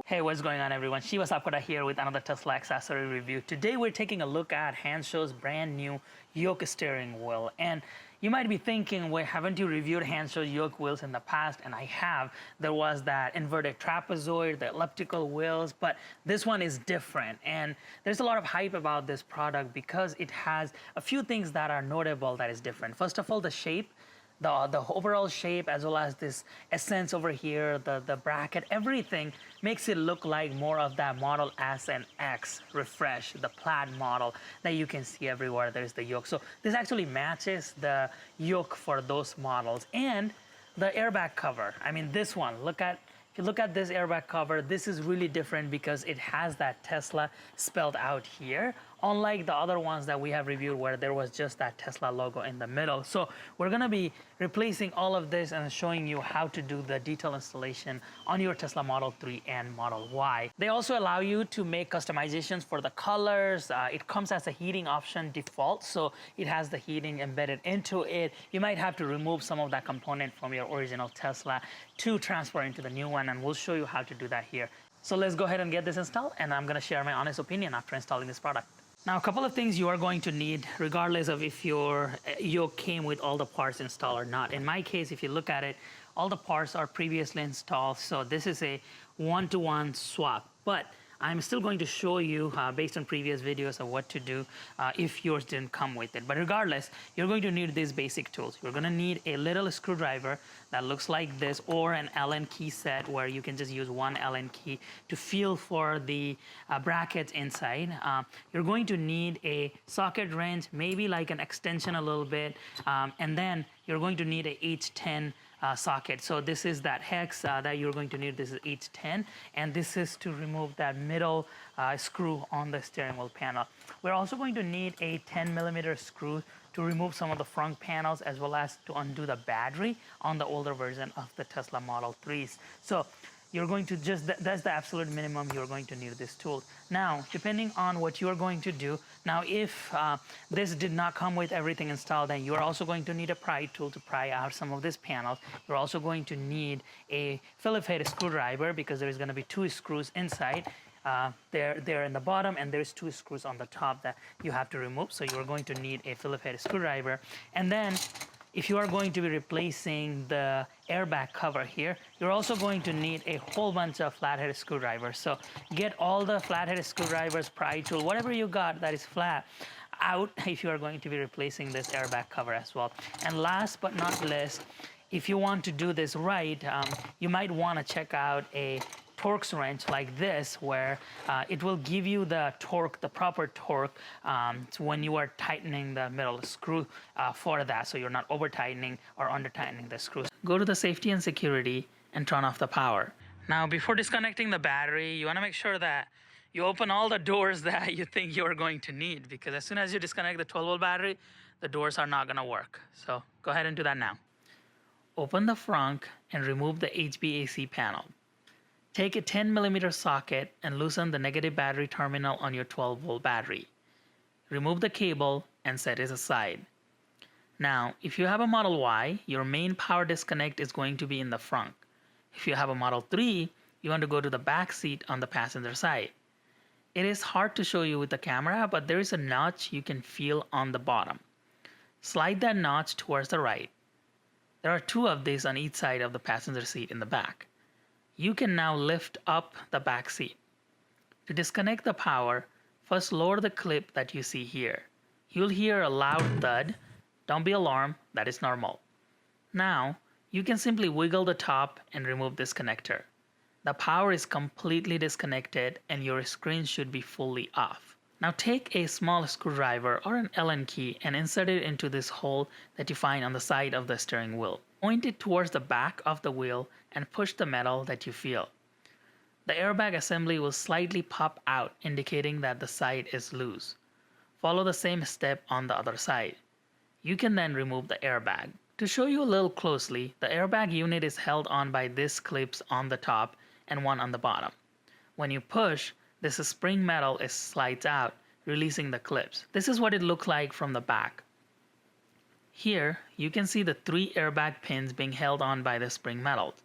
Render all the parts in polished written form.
Hey, what's going on everyone? Shiva Sapkota here with another Tesla accessory review. Today we're taking a look at Hanshou's brand new Yoke steering wheel. And you might be thinking, well, haven't you reviewed Hanshou's Yoke wheels in the past? And I have. There was that inverted trapezoid, the elliptical wheels, but this one is different. And there's a lot of hype about this product because it has a few things that are notable that is different. First of all, the shape. The overall shape, as well as this essence over here, the bracket, everything makes it look like more of that Model S and X refresh, the Plaid model that you can see everywhere. There's the yoke. So this actually matches the yoke for those models. And the airbag cover, I mean this one, if you look at this airbag cover, this is really different because it has that Tesla spelled out here, unlike the other ones that we have reviewed where there was just that Tesla logo in the middle. So we're going to be replacing all of this and showing you how to do the detail installation on your Tesla Model 3 and Model Y. They also allow you to make customizations for the colors. It comes as a heating option default, so it has the heating embedded into it. You might have to remove some of that component from your original Tesla to transfer into the new one, and we'll show you how to do that here. So let's go ahead and get this installed, and I'm going to share my honest opinion after installing this product. Now, a couple of things you are going to need regardless of if your yoke came with all the parts installed or not. In my case, if you look at it, all the parts are previously installed, so this is a one-to-one swap. But I'm still going to show you based on previous videos of what to do if yours didn't come with it. But regardless, you're going to need these basic tools. You're going to need a little screwdriver that looks like this, or an Allen key set where you can just use one Allen key to feel for the brackets inside. You're going to need a socket wrench, maybe like an extension a little bit, and then you're going to need a H10 socket. So this is that hex that you're going to need. This is H10, and this is to remove that middle screw on the steering wheel panel. We're also going to need a 10mm screw to remove some of the front panels, as well as to undo the battery on the older version of the Tesla Model 3s. So you're going to that's the absolute minimum you're going to need this tool. Now, depending on what you're going to do, now if this did not come with everything installed, then you're also going to need a pry tool to pry out some of these panels. You're also going to need a Phillips head screwdriver because there's going to be two screws inside. They're in the bottom, and there's two screws on the top that you have to remove. So you're going to need a Phillips head screwdriver. And then if you are going to be replacing the airbag cover here, you're also going to need a whole bunch of flathead screwdrivers. So get all the flathead screwdrivers, pry tool, whatever you got that is flat, out if you are going to be replacing this airbag cover as well. And last but not least, if you want to do this right, you might want to check out a Torx wrench like this, where it will give you the torque, the proper torque when you are tightening the middle screw for that, so you're not over tightening or under tightening the screws. Go to the safety and security and turn off the power. Now, before disconnecting the battery, you want to make sure that you open all the doors that you think you're going to need, because as soon as you disconnect the 12-volt battery, the doors are not going to work. So go ahead and do that now. Open the front and remove the HVAC panel. Take a 10mm socket and loosen the negative battery terminal on your 12-volt battery. Remove the cable and set it aside. Now, if you have a Model Y, your main power disconnect is going to be in the front. If you have a Model 3, you want to go to the back seat on the passenger side. It is hard to show you with the camera, but there is a notch you can feel on the bottom. Slide that notch towards the right. There are two of these on each side of the passenger seat in the back. You can now lift up the back seat. To disconnect the power, first lower the clip that you see here. You'll hear a loud thud. Don't be alarmed, that is normal. Now, you can simply wiggle the top and remove this connector. The power is completely disconnected and your screen should be fully off. Now take a small screwdriver or an Allen key and insert it into this hole that you find on the side of the steering wheel. Point it towards the back of the wheel and push the metal that you feel. The airbag assembly will slightly pop out, indicating that the side is loose. Follow the same step on the other side. You can then remove the airbag. To show you a little closely, the airbag unit is held on by these clips on the top and one on the bottom. When you push, this spring metal slides out, releasing the clips. This is what it looks like from the back. Here, you can see the 3 airbag pins being held on by the spring metal.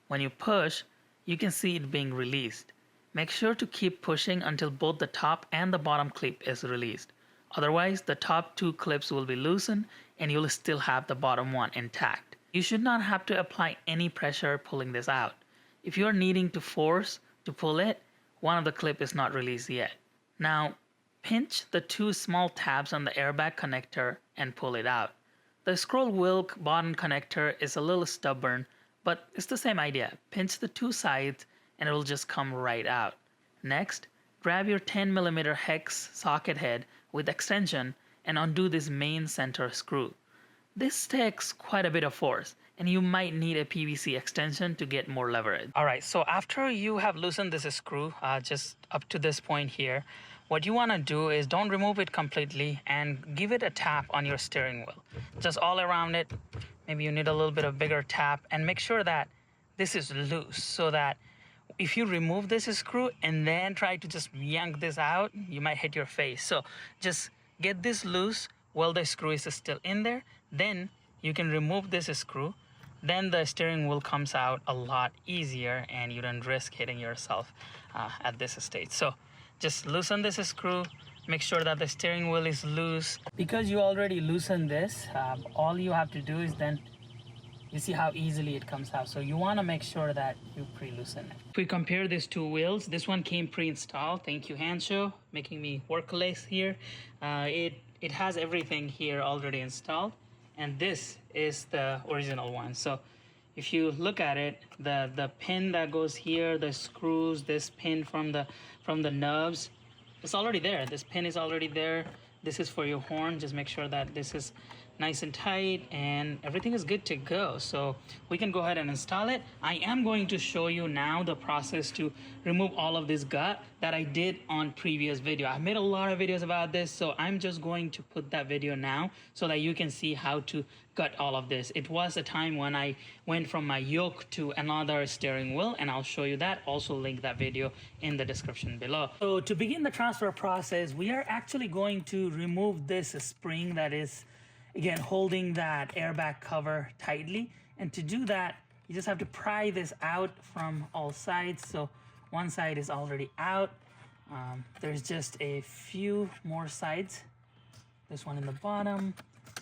When you push, you can see it being released. Make sure to keep pushing until both the top and the bottom clip is released. Otherwise, the top two clips will be loosened and you'll still have the bottom one intact. You should not have to apply any pressure pulling this out. If you are needing to force to pull it, one of the clip is not released yet. Now, pinch the two small tabs on the airbag connector and pull it out. The scroll wheel button connector is a little stubborn, but it's the same idea. Pinch the two sides and it will just come right out. Next, grab your 10mm hex socket head with extension and undo this main center screw. This takes quite a bit of force and you might need a PVC extension to get more leverage. Alright, so after you have loosened this screw, just up to this point here, what you want to do is don't remove it completely and give it a tap on your steering wheel. Just all around it. Maybe you need a little bit of bigger tap and make sure that this is loose so that if you remove this screw and then try to just yank this out, you might hit your face. So just get this loose while the screw is still in there. Then you can remove this screw. Then the steering wheel comes out a lot easier and you don't risk hitting yourself at this stage. So just loosen this screw, make sure that the steering wheel is loose. Because you already loosened this, all you have to do is then, you see how easily it comes out. So you want to make sure that you pre-loosen it. If we compare these two wheels, this one came pre-installed. Thank you, Hansho, making me work less here. It has everything here already installed. And this is the original one. So if you look at it, the pin that goes here, the screws, this pin from the nubs, it's already there. This pin is already there. This is for your horn. Just make sure that this is nice and tight and everything is good to go. So we can go ahead and install it. I am going to show you now the process to remove all of this gut that I did on previous video. I made a lot of videos about this, so I'm just going to put that video now so that you can see how to gut all of this. It was a time when I went from my yoke to another steering wheel, and I'll show you that. Also link that video in the description below. So to begin the transfer process, we are actually going to remove this spring that is, again, holding that airbag cover tightly. And to do that, you just have to pry this out from all sides. So one side is already out. There's just a few more sides. This one in the bottom,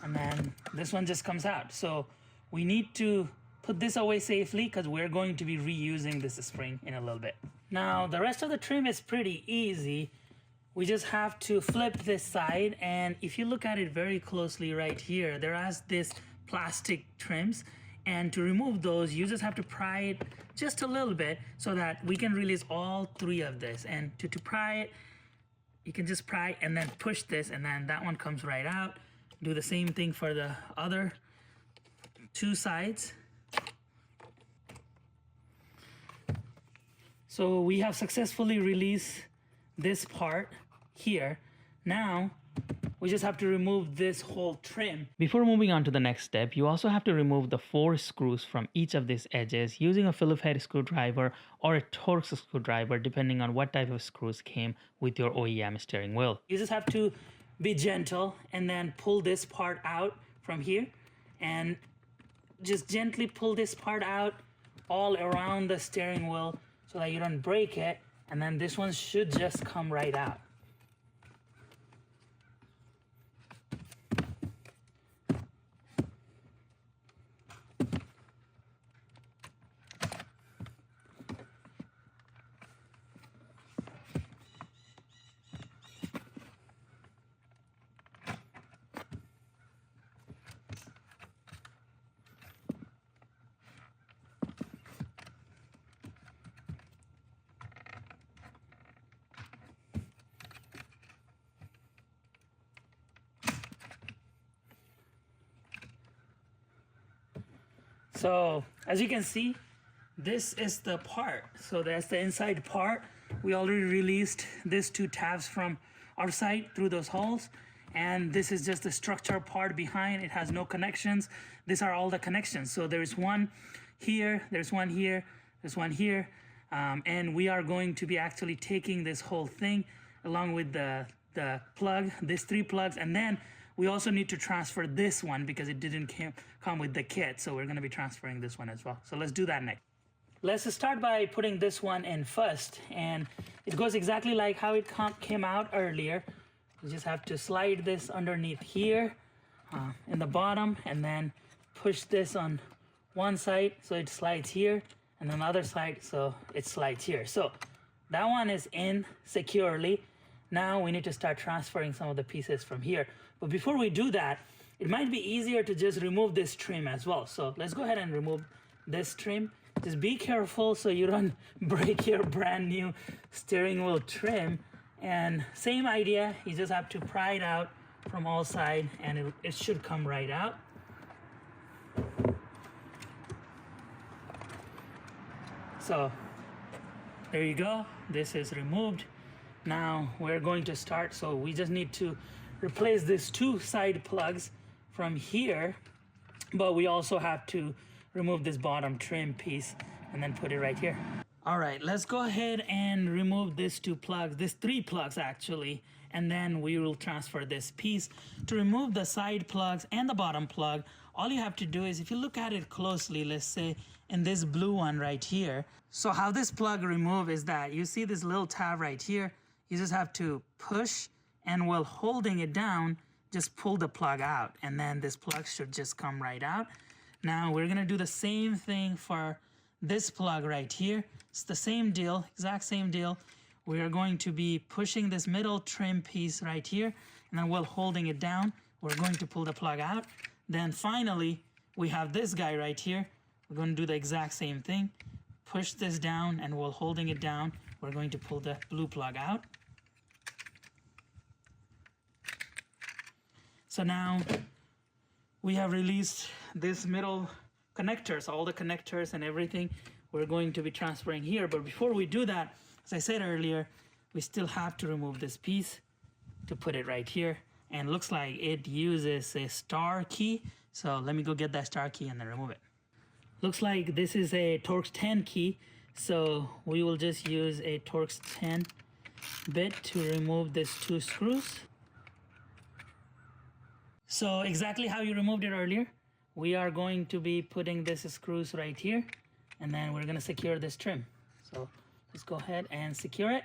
and then this one just comes out. So we need to put this away safely because we're going to be reusing this spring in a little bit. Now, the rest of the trim is pretty easy. We just have to flip this side, and if you look at it very closely right here, there is this plastic trims, and to remove those, you just have to pry it just a little bit so that we can release all three of this. And to pry it, you can just pry and then push this, and then that one comes right out. Do the same thing for the other two sides. So we have successfully released this part here. Now we just have to remove this whole trim. Before moving on to the next step, you also have to remove the 4 screws from each of these edges using a Phillips head screwdriver or a Torx screwdriver, depending on what type of screws came with your OEM steering wheel. You just have to be gentle and then pull this part out from here and just gently pull this part out all around the steering wheel so that you don't break it. And then this one should just come right out. So as you can see, this is the part. So that's the inside part. We already released these 2 tabs from our side through those holes. And this is just the structure part behind. It has no connections. These are all the connections. So there's one here, there's one here, there's one here. And we are going to be actually taking this whole thing along with the plug, these 3 plugs, and then we also need to transfer this one because it didn't come with the kit. So we're going to be transferring this one as well. So let's do that next. let's start by putting this one in first, and it goes exactly like how it came out earlier. You just have to slide this underneath here in the bottom, and then push this on one side so it slides here, and on the other side so it slides here. So that one is in securely. Now we need to start transferring some of the pieces from here. But before we do that, it might be easier to just remove this trim as well. So let's go ahead and remove this trim. Just be careful so you don't break your brand new steering wheel trim. And same idea, you just have to pry it out from all sides, and it should come right out. So there you go, this is removed. Now we're going to start, so we just need to replace these two side plugs from here, but we also have to remove this bottom trim piece and then put it right here. All right, let's go ahead and remove these two plugs, these three plugs actually, and then we will transfer this piece. To remove the side plugs and the bottom plug, all you have to do is, if you look at it closely, let's say in this blue one right here. So how this plug remove is that you see this little tab right here, you just have to push, and while holding it down, just pull the plug out, and then this plug should just come right out. Now we're gonna do the same thing for this plug right here. It's the same deal, exact same deal. We are going to be pushing this middle trim piece right here, and then while holding it down, we're going to pull the plug out. Then finally, we have this guy right here. We're going to do the exact same thing. Push this down, and while holding it down, we're going to pull the blue plug out. So now we have released this middle connectors, all the connectors and everything we're going to be transferring here. But before we do that, as I said earlier, we still have to remove this piece to put it right here. And looks like it uses a star key. So let me go get that star key and then remove it. Looks like this is a Torx 10 key. So we will just use a Torx 10 bit to remove these two screws. So exactly how you removed it earlier, we are going to be putting this screws right here, and then we're gonna secure this trim. So let's go ahead and secure it.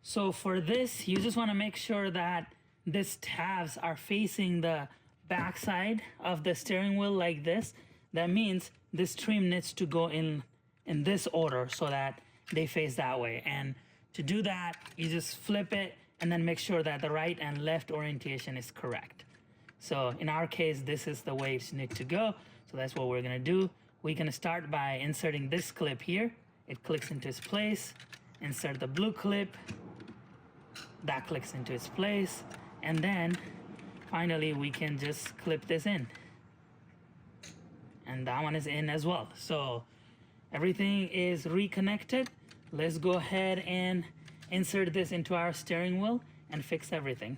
So for this, you just wanna make sure that these tabs are facing the back side of the steering wheel like this. That means this trim needs to go in this order so that they face that way. And to do that, you just flip it and then make sure that the right and left orientation is correct. So in our case, this is the way it needs to go. So that's what we're gonna do. We're gonna start by inserting this clip here. It clicks into its place. Insert the blue clip. That clicks into its place. And then finally, we can just clip this in. And that one is in as well. So everything is reconnected. Let's go ahead and insert this into our steering wheel and fix everything.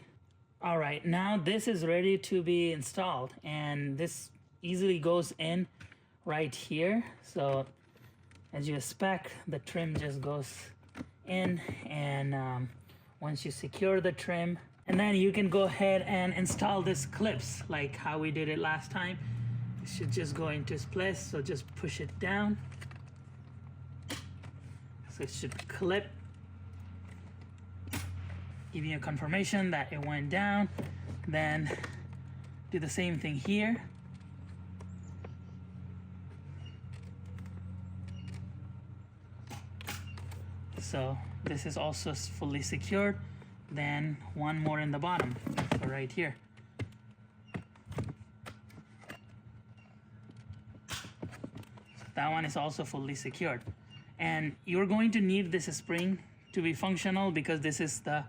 All right, now this is ready to be installed, and this easily goes in right here. So as you expect, the trim just goes in, and once you secure the trim, and then you can go ahead and install these clips like how we did it last time. It should just go into its place, so just push it down. So it should clip, give you a confirmation that it went down. Then do the same thing here. So this is also fully secured. Then one more in the bottom, so right here. That one is also fully secured. And you're going to need this spring to be functional because this is the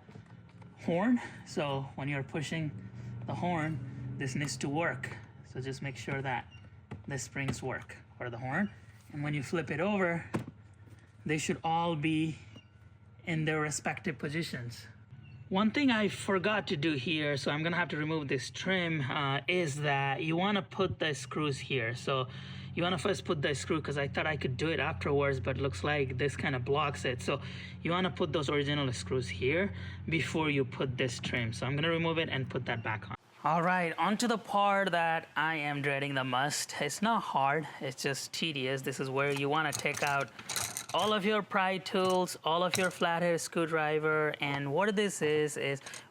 horn. So when you're pushing the horn, this needs to work. So just make sure that the springs work for the horn. And when you flip it over, they should all be in their respective positions. One thing I forgot to do here, so I'm gonna have to remove this trim, is that you wanna put the screws here. So you wanna first put the screw, because I thought I could do it afterwards, but it looks like this kind of blocks it. So you wanna put those original screws here before you put this trim. So I'm gonna remove it and put that back on. All right, on to the part that I am dreading the most. It's not hard, it's just tedious. This is where you want to take out all of your pry tools, all of your flathead screwdriver, and what this is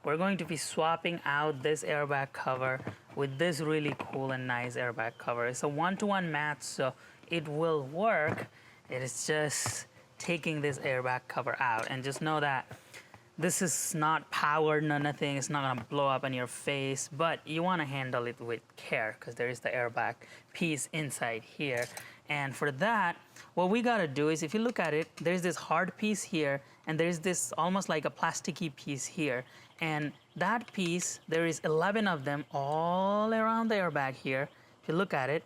we're going to be swapping out this airbag cover with this really cool and nice airbag cover. It's a one-to-one match, so it will work. It is just taking this airbag cover out, and just know that this is not powered, nothing. It's not gonna blow up on your face, but you wanna handle it with care because there is the airbag piece inside here. And for that, what we gotta do is, if you look at it, there's this hard piece here, and there's this almost like a plasticky piece here. And that piece, there is 11 of them all around the airbag here. If you look at it,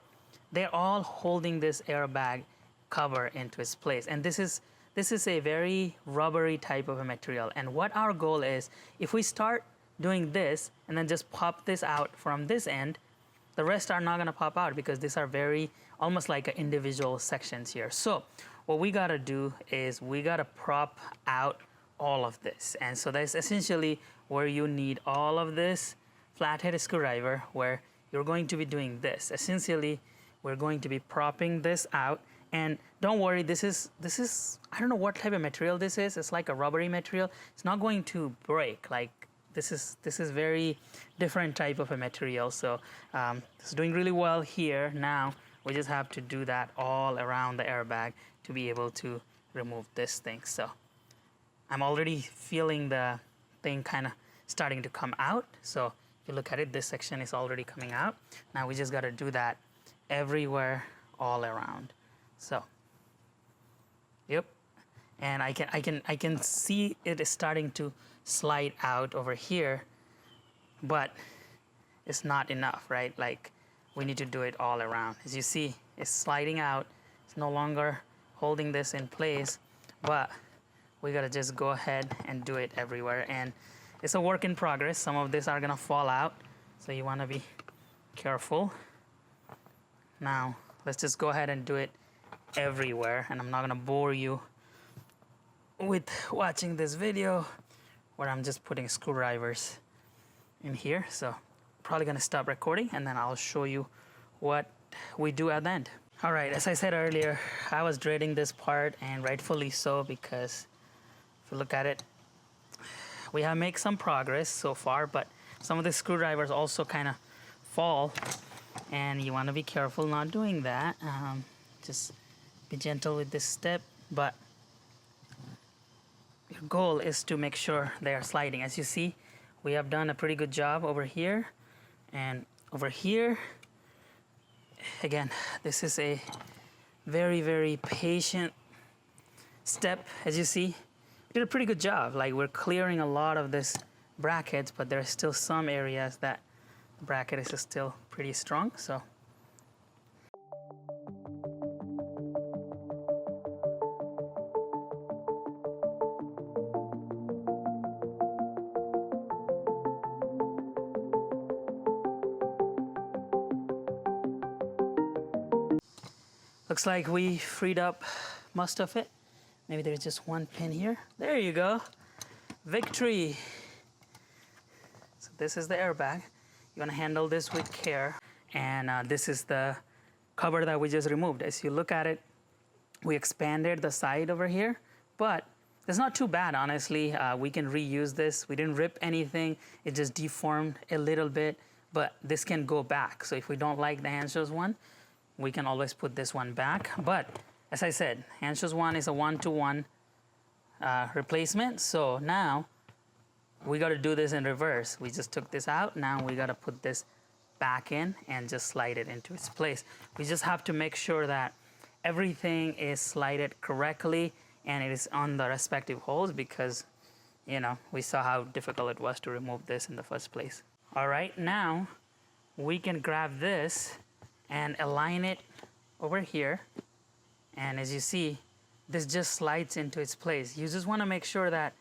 they're all holding this airbag cover into its place. And this is a very rubbery type of a material. And what our goal is, if we start doing this and then just pop this out from this end, the rest are not gonna pop out because these are very, almost like individual sections here. So what we gotta do is we gotta prop out all of this. And so that's essentially where you need all of this flathead screwdriver, where you're going to be doing this. Essentially, we're going to be propping this out. And don't worry, this is I don't know what type of material this is. It's like a rubbery material. It's not going to break. Like this is very different type of a material. So it's doing really well here. Now we just have to do that all around the airbag to be able to remove this thing. So I'm already feeling the thing kind of starting to come out. So if you look at it, this section is already coming out. Now we just got to do that everywhere, all around. So, yep, and I can see it is starting to slide out over here, but it's not enough, right? Like we need to do it all around. As you see, it's sliding out. It's no longer holding this in place, but we gotta just go ahead and do it everywhere. And it's a work in progress. Some of these are gonna fall out, so you wanna be careful. Now, let's just go ahead and do it everywhere, and I'm not gonna bore you with watching this video where I'm just putting screwdrivers in here. So probably gonna stop recording and then I'll show you what we do at the end. All right, as I said earlier, I was dreading this part, and rightfully so, because if you look at it, we have made some progress so far, but some of the screwdrivers also kind of fall, and you want to be careful not doing that. Just be gentle with this step, but your goal is to make sure they are sliding. As you see, we have done a pretty good job over here and over here. Again, this is a very, very patient step. As you see, we did a pretty good job. Like, we're clearing a lot of this brackets, but there are still some areas that the bracket is still pretty strong. So looks like we freed up most of it. Maybe there's just one pin here. There you go. Victory. So this is the airbag. You want to handle this with care. And this is the cover that we just removed. As you look at it, we expanded the side over here, but it's not too bad, honestly. We can reuse this. We didn't rip anything. It just deformed a little bit, but this can go back. So if we don't like the Handshoes one, we can always put this one back. But as I said, Handshoes one is a one-to-one replacement. So now we got to do this in reverse. We just took this out. Now we got to put this back in and just slide it into its place. We just have to make sure that everything is slided correctly and it is on the respective holes, because, you know, we saw how difficult it was to remove this in the first place. All right, now we can grab this and align it over here. And as you see, this just slides into its place. You just want to make sure that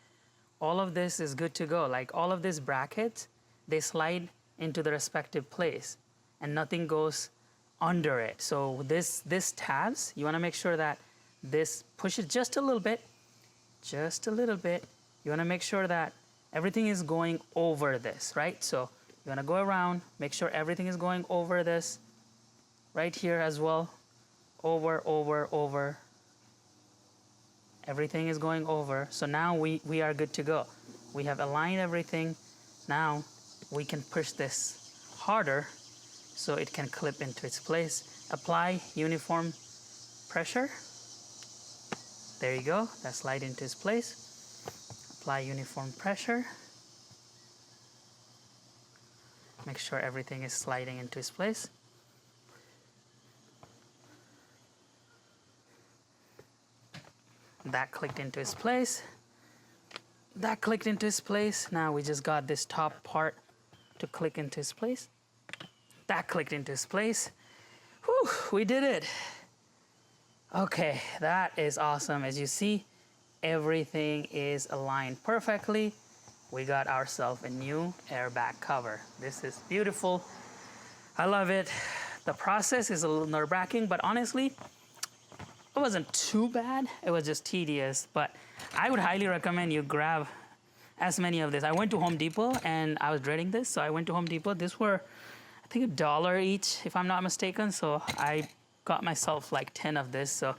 all of this is good to go. Like, all of these brackets, they slide into the respective place and nothing goes under it. So this tabs, you want to make sure that this pushes just a little bit. You want to make sure that everything is going over this, right? So You want to go around, make sure everything is going over this. Right here as well. Over, over, over. Everything is going over. So now we are good to go. We have aligned everything. Now we can push this harder so it can clip into its place. Apply uniform pressure. There you go. That slide into its place. Apply uniform pressure. Make sure everything is sliding into its place. That clicked into its place. That clicked into its place. Now we just got this top part to click into its place. That clicked into its place. Whew, we did it. Okay, that is awesome. As you see, everything is aligned perfectly. We got ourselves a new airbag cover. This is beautiful. I love it. The process is a little nerve-wracking, but honestly, it wasn't too bad. It was just tedious, but I would highly recommend you grab as many of this. I went to Home Depot and I was dreading this, so I went to Home Depot. These were, I think, $1 each, if I'm not mistaken. So I got myself like 10 of this, so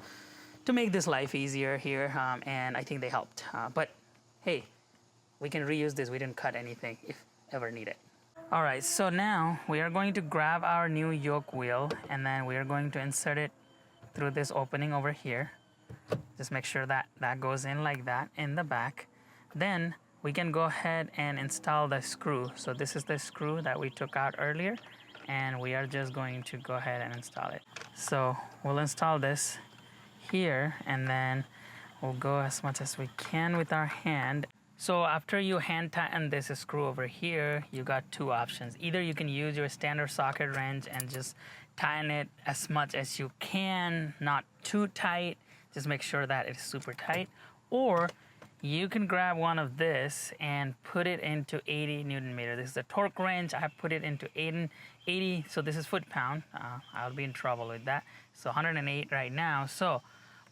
to make this life easier here, and I think they helped. But hey, we can reuse this. We didn't cut anything if ever needed. All right, so now we are going to grab our new yoke wheel, and then we are going to insert it through this opening over here. Just make sure that that goes in like that in the back. Then we can go ahead and install the screw. So this is the screw that we took out earlier, and we are just going to go ahead and install it. So we'll install this here, and then we'll go as much as we can with our hand. So after you hand tighten this screw over here, you got two options. Either you can use your standard socket wrench and just tighten it as much as you can, not too tight, just make sure that it's super tight. Or you can grab one of this and put it into 80 Newton meter. This is a torque wrench. I put it into 80, so this is foot-pound. I'll be in trouble with that. So 108 right now. So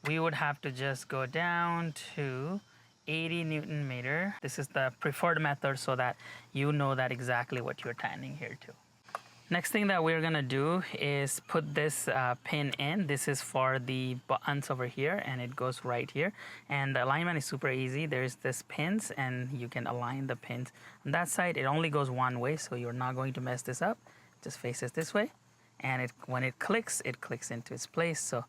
we would have to just go down to 80 Newton meter. This is the preferred method so that you know that exactly what you're tightening here to. Next thing that we're gonna do is put this pin in. This is for the buttons over here, and it goes right here. And the alignment is super easy. There's this pins, and you can align the pins. On that side, it only goes one way, so you're not going to mess this up. Just faces this way, and when it clicks into its place, so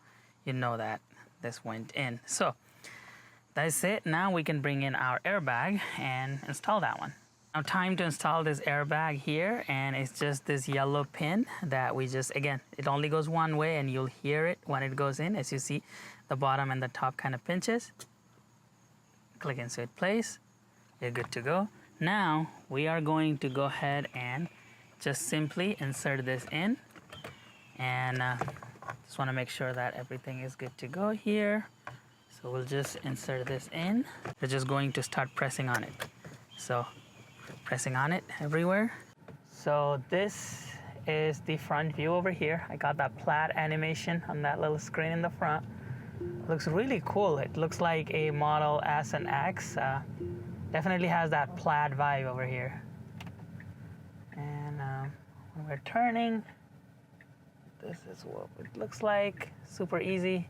you know that this went in. So that's it. Now we can bring in our airbag and install that one. Now time to install this airbag here, and it's just this yellow pin that we just, again, it only goes one way, and you'll hear it when it goes in. As you see, the bottom and the top kind of pinches. Click into its place. You're good to go. Now we are going to go ahead and just simply insert this in, and just want to make sure that everything is good to go here. So we'll just insert this in. We're just going to start pressing on it. So pressing on it everywhere. So this is the front view over here. I got that Plaid animation on that little screen in the front. Looks really cool. It looks like a Model S and X. Definitely has that Plaid vibe over here. And when we're turning, this is what it looks like. Super easy.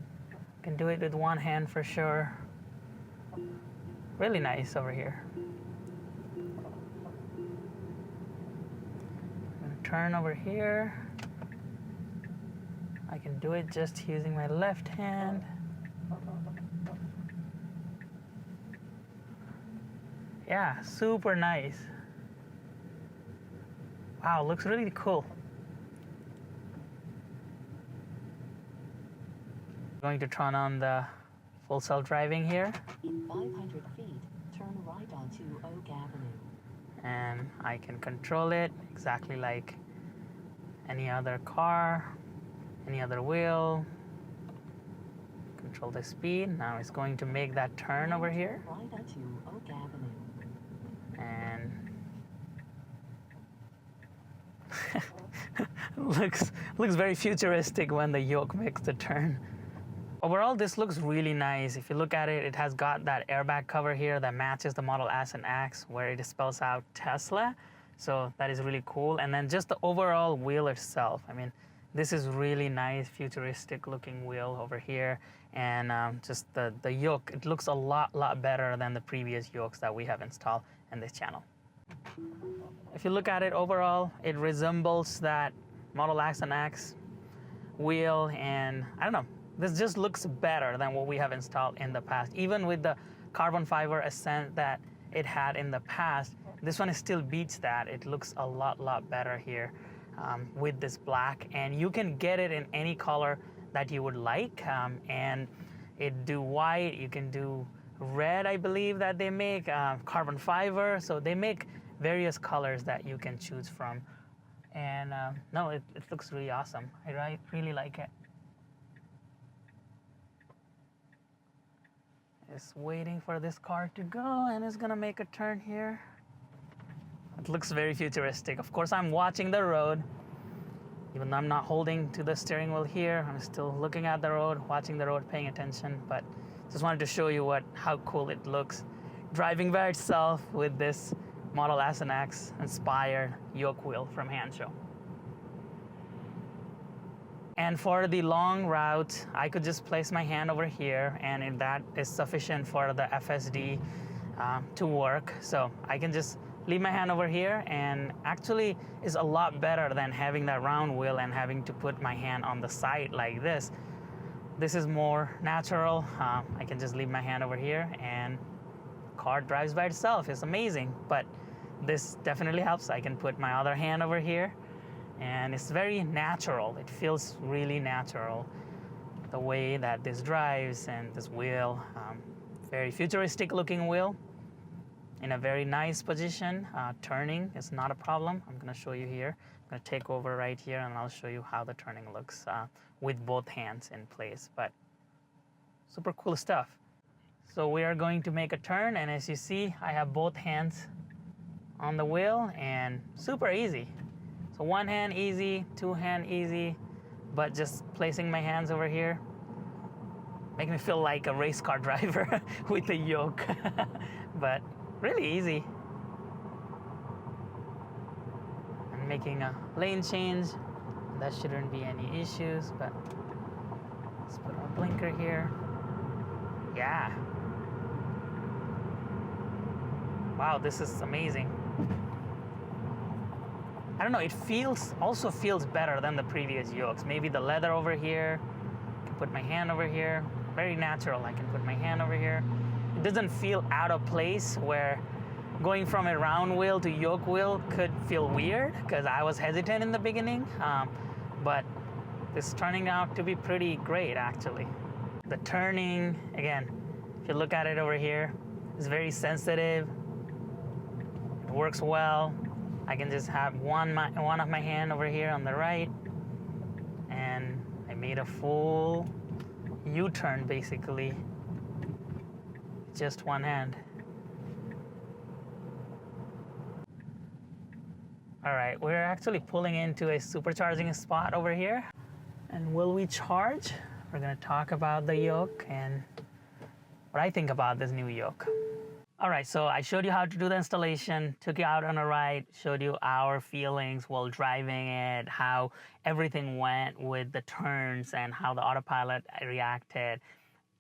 Can do it with one hand for sure. Really nice over here. Turn over here. I can do it just using my left hand. Yeah, super nice. Wow, looks really cool. Going to turn on the full self-driving here. In 500 feet, turn right onto Oak Avenue. And I can control it exactly like any other car, any other wheel. Control the speed. Now it's going to make that turn over here. Right onto Oak Avenue. And looks very futuristic when the yoke makes the turn. Overall, this looks really nice. If you look at it, it has got that airbag cover here that matches the Model S and X, where it spells out Tesla. So that is really cool. And then just the overall wheel itself. I mean, this is really nice, futuristic looking wheel over here. And just the yoke, it looks a lot better than the previous yokes that we have installed in this channel. If you look at it overall, it resembles that Model X and X wheel, and I don't know, this just looks better than what we have installed in the past. Even with the carbon fiber accent that it had in the past, this one still beats that. It looks a lot better here with this black, and you can get it in any color that you would like, and it do white, you can do red, I believe that they make, carbon fiber, so they make various colors that you can choose from. And no, it looks really awesome. I really like it. Just waiting for this car to go, and it's gonna make a turn here. It looks very futuristic. Of course, I'm watching the road. Even though I'm not holding to the steering wheel here, I'm still looking at the road, watching the road, paying attention. But just wanted to show you how cool it looks driving by itself with this Model S and X inspired yoke wheel from Hanshow. And for the long route, I could just place my hand over here, and that is sufficient for the FSD to work. So I can just leave my hand over here, and actually is a lot better than having that round wheel and having to put my hand on the side like this. This is more natural. I can just leave my hand over here and car drives by itself. It's amazing. But this definitely helps. I can put my other hand over here, and it's very natural. It feels really natural, the way that this drives, and this wheel, very futuristic looking wheel in a very nice position. Turning is not a problem. I'm gonna show you here. I'm gonna take over right here, and I'll show you how the turning looks with both hands in place. But super cool stuff. So we are going to make a turn, and as you see, I have both hands on the wheel, and super easy. So one hand easy, two hand easy, but just placing my hands over here make me feel like a race car driver with the yoke. But really easy. I'm making a lane change. That shouldn't be any issues, but let's put our blinker here. Yeah. Wow, this is amazing. I don't know, it also feels better than the previous yokes. Maybe the leather over here. I can put my hand over here. Very natural. I can put my hand over here. It doesn't feel out of place, where going from a round wheel to yoke wheel could feel weird, because I was hesitant in the beginning. But this is turning out to be pretty great, actually. The turning, again, if you look at it over here, is very sensitive. It works well. I can just have one of my hand over here on the right, and I made a full U-turn basically, just one hand. All right, we're actually pulling into a supercharging spot over here. And will we charge? We're gonna talk about the yoke and what I think about this new yoke. All right, so I showed you how to do the installation, took you out on a ride, showed you our feelings while driving it, how everything went with the turns and how the autopilot reacted.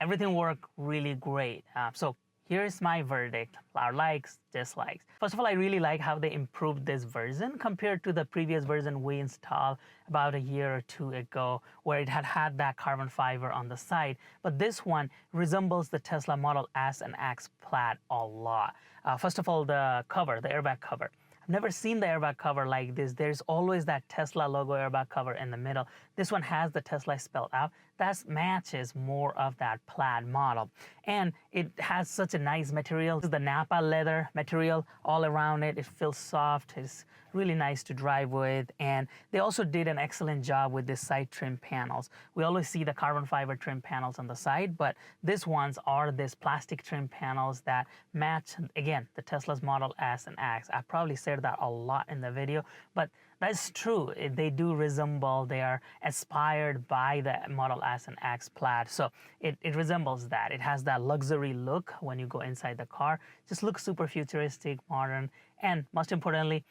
Everything worked really great. So here's my verdict, our likes, dislikes. First of all, I really like how they improved this version compared to the previous version we installed about a year or two ago, where it had that carbon fiber on the side. But this one resembles the Tesla Model S and X Plaid a lot. First of all, the cover, the airbag cover. I've never seen the airbag cover like this. There's always that Tesla logo airbag cover in the middle. This one has the Tesla spelled out. That matches more of that Plaid model. And it has such a nice material. This is the Napa leather material all around it. It feels soft. It's really nice to drive with. And they also did an excellent job with the side trim panels. We always see the carbon fiber trim panels on the side, but these ones are this plastic trim panels that match, again, the Tesla's Model S and X. I probably said that a lot in the video, but that's true. They do resemble, they are inspired by the Model S and X Plaid. So it resembles that. It has that luxury look when you go inside the car. Just looks super futuristic, modern, and most importantly,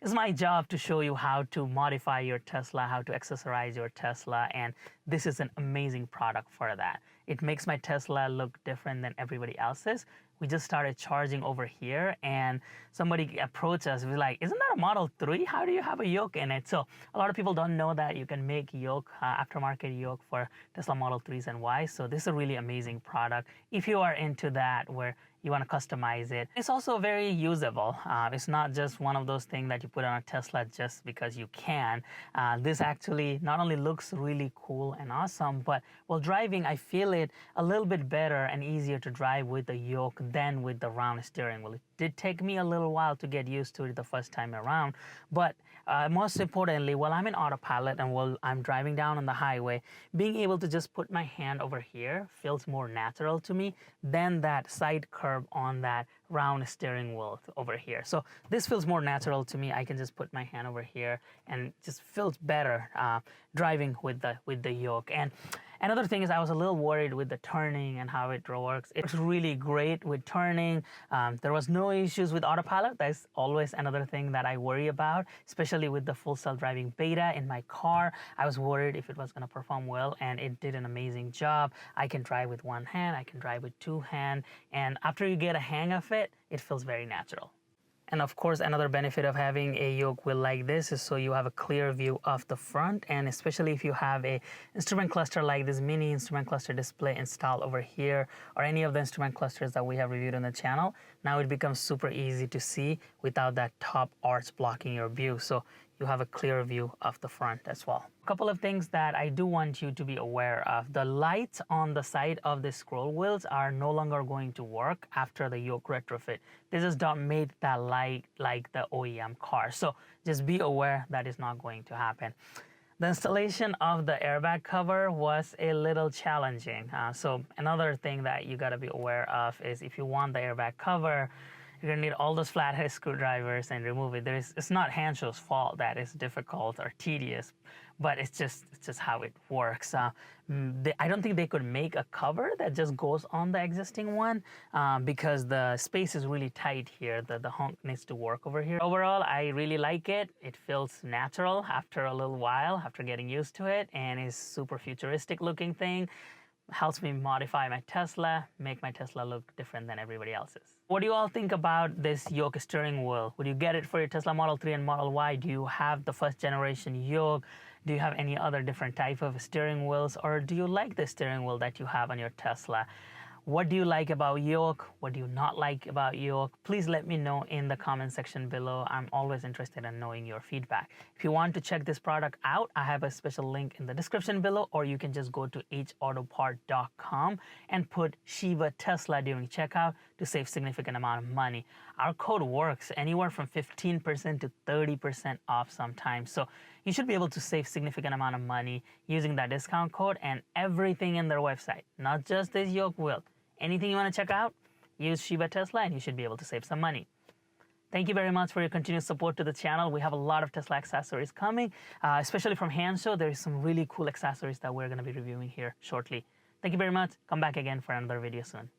It's my job to show you how to modify your Tesla, how to accessorize your Tesla, and this is an amazing product for that. It makes my Tesla look different than everybody else's. We just started charging over here and somebody approached us, was like, isn't that a Model 3? How do you have a yoke in it? So a lot of people don't know that you can make yoke, aftermarket yoke for Tesla Model 3s and Ys. So this is a really amazing product if you are into that, where you want to customize it. It's also very usable. It's not just one of those things that you put on a Tesla just because you can. This actually not only looks really cool and awesome, but while driving, I feel it a little bit better and easier to drive with the yoke than with the round steering wheel. It did take me a little while to get used to it the first time around, but most importantly, while I'm in autopilot and while I'm driving down on the highway, being able to just put my hand over here feels more natural to me than that side curve on that round steering wheel over here. So this feels more natural to me. I can just put my hand over here and it just feels better driving with the yoke. And another thing is I was a little worried with the turning and how it works. It's really great with turning. There was no issues with autopilot. That's always another thing that I worry about, especially with the full self-driving beta in my car. I was worried if it was going to perform well, and it did an amazing job. I can drive with one hand, I can drive with two hands, and after you get a hang of it, it feels very natural. And of course, another benefit of having a yoke wheel like this is so you have a clear view of the front, and especially if you have a instrument cluster like this mini instrument cluster display installed over here, or any of the instrument clusters that we have reviewed on the channel, now it becomes super easy to see without that top arch blocking your view. So you have a clear view of the front as well. A couple of things that I do want you to be aware of. The lights on the side of the scroll wheels are no longer going to work after the yoke retrofit. They just don't make that light like the OEM car. So just be aware that is not going to happen. The installation of the airbag cover was a little challenging. So another thing that you gotta be aware of is if you want the airbag cover, you're gonna need all those flathead screwdrivers and remove it. It's not Hanshow's fault that it's difficult or tedious, but it's just how it works. I don't think they could make a cover that just goes on the existing one because the space is really tight here. The hunk needs to work over here. Overall, I really like it. It feels natural after a little while, after getting used to it, and it's super futuristic looking thing. Helps me modify my Tesla, make my Tesla look different than everybody else's. What do you all think about this yoke steering wheel? Would you get it for your Tesla Model 3 and Model Y? Do you have the first generation yoke? Do you have any other different type of steering wheels? Or do you like the steering wheel that you have on your Tesla? What do you like about yoke? What do you not like about yoke? Please let me know in the comment section below. I'm always interested in knowing your feedback. If you want to check this product out, I have a special link in the description below, or you can just go to hautopart.com and put Shiva Tesla during checkout to save significant amount of money. Our code works anywhere from 15% to 30% off sometimes. So you should be able to save significant amount of money using that discount code and everything in their website, not just this yoke wheel. Anything you want to check out, use Shiva Tesla and you should be able to save some money. Thank you very much for your continued support to the channel. We have a lot of Tesla accessories coming, especially from Hanshow. There is some really cool accessories that we're going to be reviewing here shortly. Thank you very much. Come back again for another video soon.